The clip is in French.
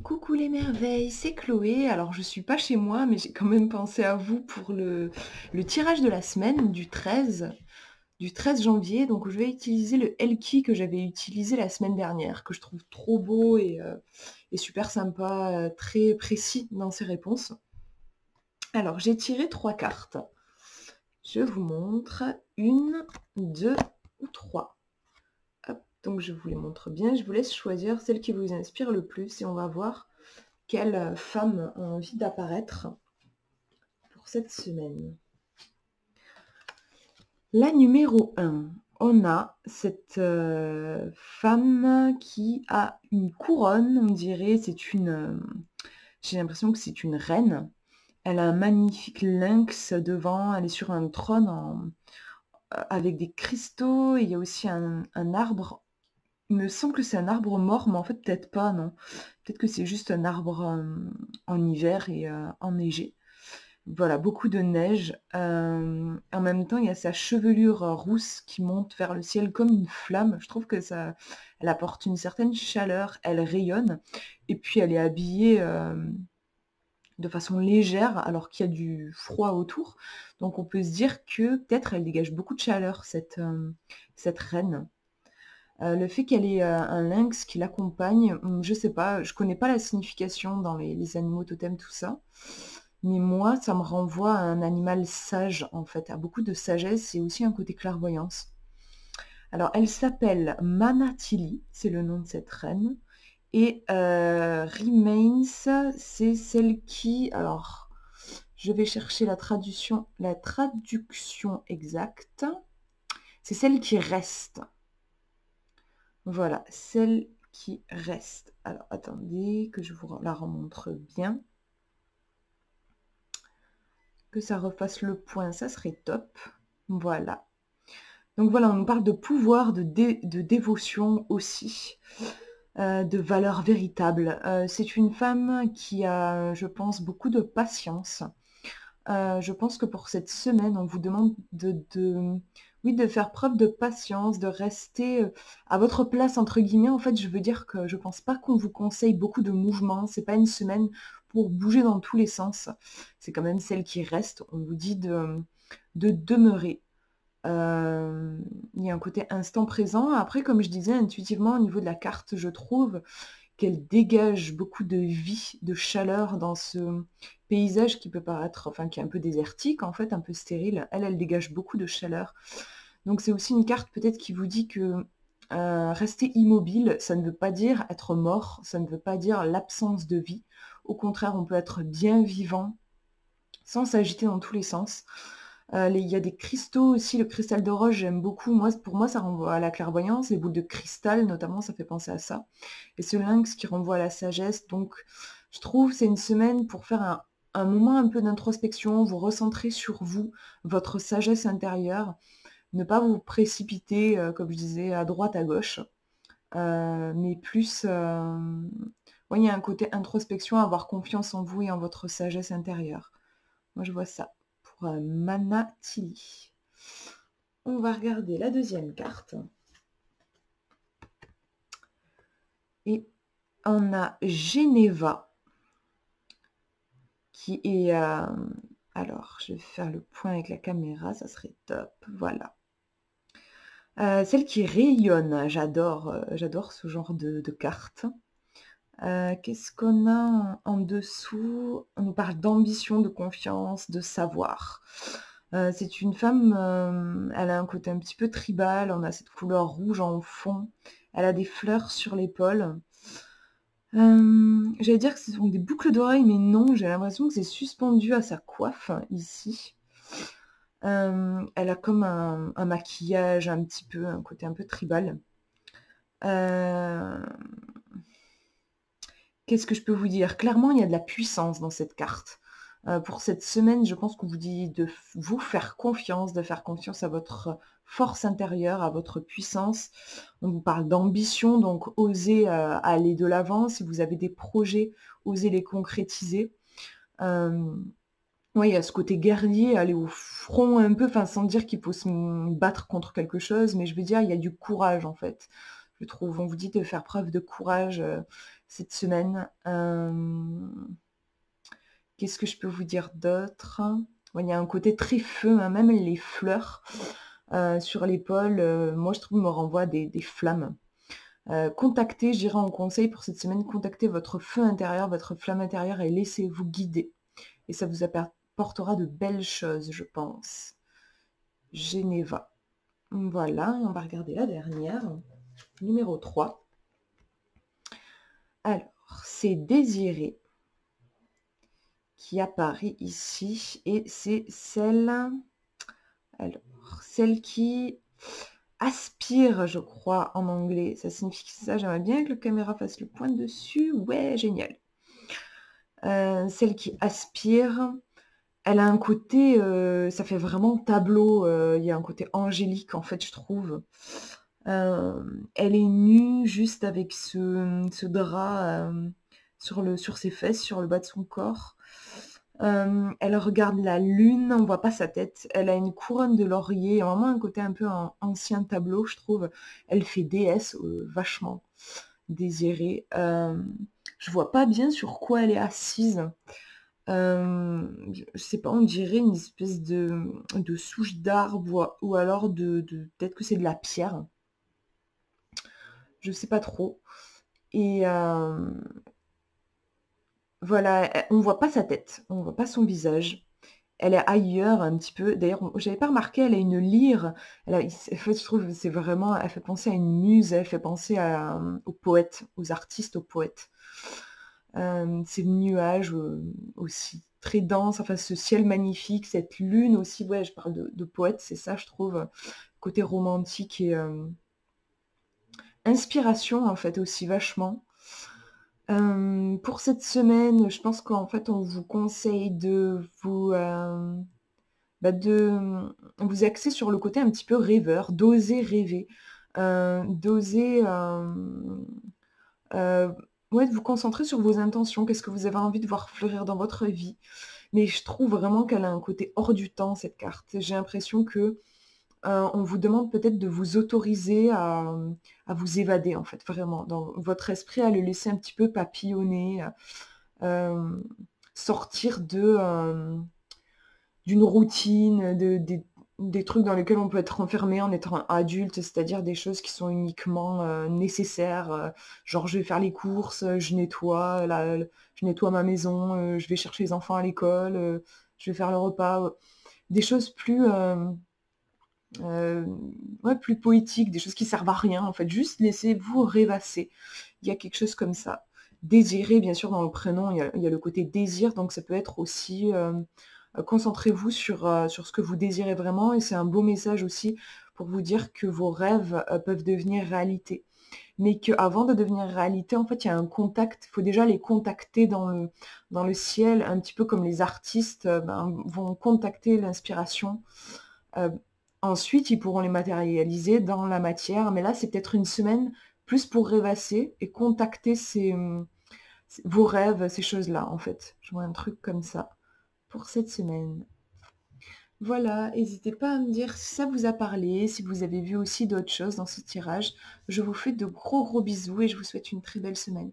Coucou les merveilles, c'est Chloé. Alors je suis pas chez moi, mais j'ai quand même pensé à vous pour le tirage de la semaine du 13 janvier. Donc je vais utiliser le Elki que j'avais utilisé la semaine dernière, que je trouve trop beau et super sympa, très précis dans ses réponses. Alors j'ai tiré 3 cartes. Je vous montre une, deux ou trois. Hop, donc je vous les montre bien. Je vous laisse choisir celle qui vous inspire le plus et on va voir quelle femme a envie d'apparaître pour cette semaine. La numéro 1, on a cette femme qui a une couronne, on dirait, j'ai l'impression que c'est une reine. Elle a un magnifique lynx devant, elle est sur un trône avec des cristaux, et il y a aussi un arbre. Il me semble que c'est un arbre mort, mais en fait peut-être pas, non. Peut-être que c'est juste un arbre en hiver et enneigé. Voilà, beaucoup de neige. En même temps, il y a sa chevelure rousse qui monte vers le ciel comme une flamme. Je trouve que elle apporte une certaine chaleur, elle rayonne. Et puis elle est habillée de façon légère alors qu'il y a du froid autour. Donc on peut se dire que peut-être elle dégage beaucoup de chaleur, cette reine. Le fait qu'elle ait un lynx qui l'accompagne, je sais pas, je connais pas la signification dans les animaux totems, tout ça. Mais moi, ça me renvoie à un animal sage, en fait, à beaucoup de sagesse et aussi un côté clairvoyance. Alors, elle s'appelle Manatili, c'est le nom de cette reine. Et Remains, c'est celle qui... Alors, je vais chercher la traduction exacte. C'est celle qui reste. Voilà, celle qui reste. Alors, attendez que je vous la remontre bien. Que ça refasse le point, ça serait top. Voilà. Donc voilà, on nous parle de pouvoir, de dévotion aussi, de valeur véritable. C'est une femme qui a, je pense, beaucoup de patience. Je pense que pour cette semaine, on vous demande oui, de faire preuve de patience, de rester à votre place, entre guillemets. En fait, je veux dire que je pense pas qu'on vous conseille beaucoup de mouvements. C'est pas une semaine pour bouger dans tous les sens. C'est quand même celle qui reste. On vous dit de demeurer. Il y a un côté instant présent. Après, comme je disais, intuitivement, au niveau de la carte, je trouve qu'elle dégage beaucoup de vie, de chaleur dans ce paysage qui peut paraître, enfin qui est un peu désertique en fait, un peu stérile. Elle dégage beaucoup de chaleur. Donc c'est aussi une carte peut-être qui vous dit que rester immobile, ça ne veut pas dire être mort, ça ne veut pas dire l'absence de vie. Au contraire, on peut être bien vivant sans s'agiter dans tous les sens. Il y a des cristaux aussi, le cristal de roche, j'aime beaucoup. Moi, pour moi, ça renvoie à la clairvoyance. Les boules de cristal, notamment, ça fait penser à ça. Et ce lynx qui renvoie à la sagesse. Donc, je trouve c'est une semaine pour faire un moment un peu d'introspection, vous recentrer sur vous, votre sagesse intérieure, ne pas vous précipiter, comme je disais, à droite, à gauche, mais plus... ouais, il y a un côté introspection, avoir confiance en vous et en votre sagesse intérieure. Moi, je vois ça. Manatili. On va regarder la deuxième carte. Et on a Geneva, qui est... alors, je vais faire le point avec la caméra, ça serait top. Voilà. Celle qui rayonne, j'adore ce genre de carte. Qu'est-ce qu'on a en dessous? On nous parle d'ambition, de confiance, de savoir. C'est une femme, elle a un côté un petit peu tribal, on a cette couleur rouge en fond, elle a des fleurs sur l'épaule. J'allais dire que ce sont des boucles d'oreilles, mais non, j'ai l'impression que c'est suspendu à sa coiffe, ici. Elle a comme un maquillage un petit peu, un côté un peu tribal. Qu'est-ce que je peux vous dire? Clairement, il y a de la puissance dans cette carte. Pour cette semaine, je pense qu'on vous dit de vous faire confiance, de faire confiance à votre force intérieure, à votre puissance. On vous parle d'ambition, donc osez aller de l'avant. Si vous avez des projets, osez les concrétiser. Oui, il y a ce côté guerrier, aller au front un peu, enfin sans dire qu'il faut se battre contre quelque chose, mais je veux dire, il y a du courage en fait. Je trouve, on vous dit de faire preuve de courage, cette semaine. Qu'est-ce que je peux vous dire d'autre? Ouais, il y a un côté très feu, hein, même les fleurs sur l'épaule, moi je trouve me renvoient des flammes. Contactez, je dirais en conseil pour cette semaine, contactez votre feu intérieur, votre flamme intérieure et laissez-vous guider. Et ça vous apportera de belles choses, je pense. Geneva. Voilà, et on va regarder la dernière, numéro 3. Alors, c'est Désiré qui apparaît ici, et c'est celle, alors, celle qui aspire, je crois, en anglais. Ça signifie ça, j'aimerais bien que la caméra fasse le point dessus. Ouais, génial. Celle qui aspire, elle a un côté, ça fait vraiment tableau, il y a un côté angélique en fait, je trouve. Elle est nue juste avec ce drap sur ses fesses, sur le bas de son corps. Elle regarde la lune, on voit pas sa tête. Elle a une couronne de laurier, vraiment un côté un peu ancien tableau, je trouve. Elle fait déesse, vachement désirée. Je vois pas bien sur quoi elle est assise. Je sais pas, on dirait une espèce de souche d'arbre ou alors peut-être que c'est de la pierre. Je sais pas trop. Et voilà, on voit pas sa tête, on voit pas son visage. Elle est ailleurs un petit peu. D'ailleurs, j'avais pas remarqué, elle a une lyre. En fait, je trouve c'est vraiment, elle fait penser à une muse, elle fait penser aux poètes, aux artistes, aux poètes. Ces nuages aussi très denses, enfin ce ciel magnifique, cette lune aussi, ouais, je parle de poète, c'est ça, je trouve, côté romantique et inspiration en fait aussi vachement. Pour cette semaine, je pense qu'en fait on vous conseille de vous axer sur le côté un petit peu rêveur, d'oser rêver, d'oser ouais, de vous concentrer sur vos intentions, qu'est-ce que vous avez envie de voir fleurir dans votre vie. Mais je trouve vraiment qu'elle a un côté hors du temps, cette carte. J'ai l'impression que on vous demande peut-être de vous autoriser à vous évader, en fait, vraiment, dans votre esprit, à le laisser un petit peu papillonner, euh, sortir d'une routine, des trucs dans lesquels on peut être enfermé en étant adulte, c'est-à-dire des choses qui sont uniquement nécessaires. Genre, je vais faire les courses, je nettoie ma maison, je vais chercher les enfants à l'école, je vais faire le repas. Des choses euh, ouais, plus poétiques, des choses qui servent à rien, en fait. Juste laissez-vous rêvasser. Il y a quelque chose comme ça. Désirer, bien sûr, dans le prénom, il y a le côté désir, donc ça peut être aussi concentrez-vous sur ce que vous désirez vraiment, et c'est un beau message aussi pour vous dire que vos rêves peuvent devenir réalité. Mais qu'avant de devenir réalité, en fait, il y a un contact, il faut déjà les contacter dans le ciel, un petit peu comme les artistes vont contacter l'inspiration. Euh, Ensuite, ils pourront les matérialiser dans la matière, mais là, c'est peut-être une semaine plus pour rêvasser et contacter vos rêves, ces choses-là, en fait. Je vois un truc comme ça pour cette semaine. Voilà, n'hésitez pas à me dire si ça vous a parlé, si vous avez vu aussi d'autres choses dans ce tirage. Je vous fais de gros bisous et je vous souhaite une très belle semaine.